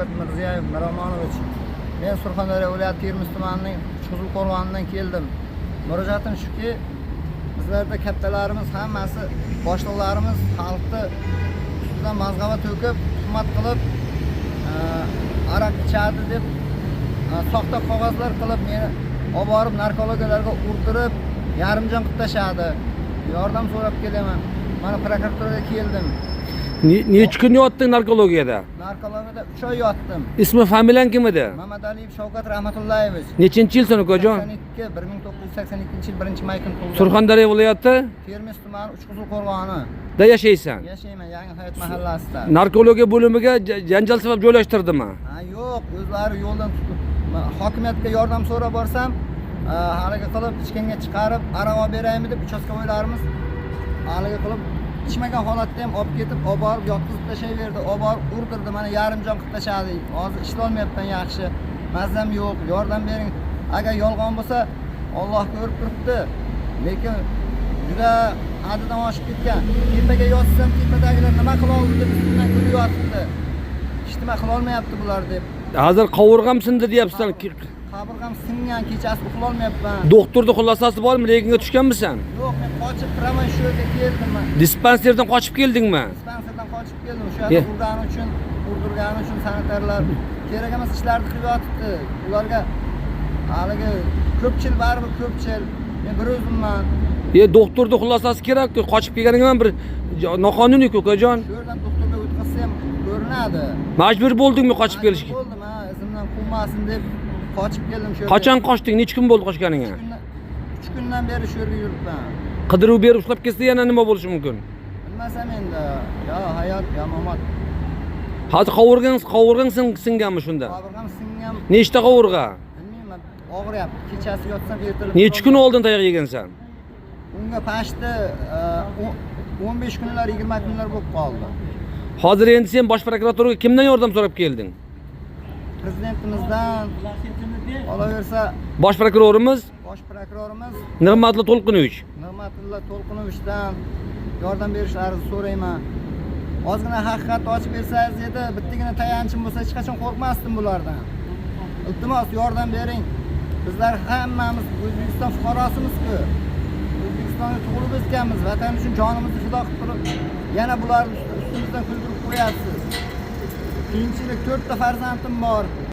Shavkat Mirziyoyev Miromonovich. Men Surxondaryo viloyati Termiz tumanining Chuzul qo'rg'onidan keldim. Murojaatim shuki, bizlarda kattalarimiz hammasi, boshliqlarimiz xalqni ustidan mazg'ava to'kib, tuhmat qilib, aroq ichadi deb soxta qog'ozlar qilib meni olib borib narkologiyalarga urdirib, yarimjon qilib tashadi. Yordam so'rab kelaman. Mana prokuraturaga keldim. Necha kun yotding narkologiyada? Narkologiyada 3 oy yotdim. Ismi, familiyang kim edi? Mamadaliyev Shavkat Rahmatullayevich. Nechinchi yil sen ukajon? 1982 yil 1-may kuni tug'ildim. Surxondaryo viloyati Termiz tumani Uchquzil qo'rg'oni. da yashaysan. Yashayman, Yangi hayot mahallasida. Narkologiya bo'limiga janjal sabab joylashtirdimi? Ha, yo'q, o'zlari yo'ldan hokimiyatga yordam so'rab borsam, haliga qilib ichkanga chiqarib, aroq olib beraymi deb uchastkovoylarimiz haliga qilib ichmagan holatda ham olib ketib, olib borib yotqizib tashlayverdi. Olib borib urdirdi, mana yarimjon qilib tashadi. Hozir ishlolmayapman yaxshi. Mazam yo'q, yordam bering. Agar yolg'on bo'lsa, Alloh ko'rib turibdi. Lekin juda haddidan oshib ketgan. Tepaga yotsam, tepadagilar nima qila oldi deb ustidan kulib yotibdi. Hech nima qila olmayapti bular deb. Hozir qovurg'am sindi deyapsan. Qabirg'am singan, kechasi uxlolmayapman. Doktorning xulosasi bormi? Lekinga tushganmisan? Yo'q, men qochib turaman, shu yerga keldim men. Dispanserdan qochib keldingmi? Dispanserdan qochib keldim. Shu yerda urgani uchun, urdirgani uchun sanitarlar kerak emas ishlarni qilib yotibdi. Ularga haligi ko'pchil baribir ko'pchil. Men bir o'zimman. Doktorning xulosasi kerak-ku. Qochib kelganing ham bir noqonuniy-ku, ukajon. Shu yerdan doktorga o'tkazsa ham ko'rinadi. Majbur bo'ldingmi qochib kelishga? Bo'ldim, ha, izimdan quvmasin deb qochib keldim shu yerga. Qachon qochding? Necha kun bo'ldi qochganingga? 3 kundan beri shu yerga yuribman. Qidiruv berib ushlab ketsa yana nima bo'lishi mumkin? Bilmasam endi, yo hayot, yo mamot. Hozir qovurg'ang singanmi shunda? Qabirg'am singan. Nechta qovurg'a? Bilmayman, og'riyapti. Kechasi yotsam ertalab. Necha kun oldin tayoq yegansan? Unga pashti 15 kunlar, 20 kunlar bo'lib qoldi. Hozir endi sen bosh prokuraturaga kimdan yordam so'rab kelding? Prezidentimizdan, qolaversa Bosh prokurorimiz bosh prokurorimiz Nig'matilla To'lqinovich. Nig'matilla To'lqinovichdan yordam berishlarini so'rayman. Ozgina haqiqatni ochib bersangiz edi, bittagina tayanchim bo'lsa, hech qachon qo'rqmasdim bulardan. Iltimos yordam bering. Bizlar hammamiz O'zbekiston fuqarosimiz-ku. O'zbekistonga tug'ilib o'sganmiz, vatan uchun jonimizni fido qilib turib, yana bularni ustimizdan kuldirib qo'yapsiz. Keyinchalik 4 ta farzandim bor.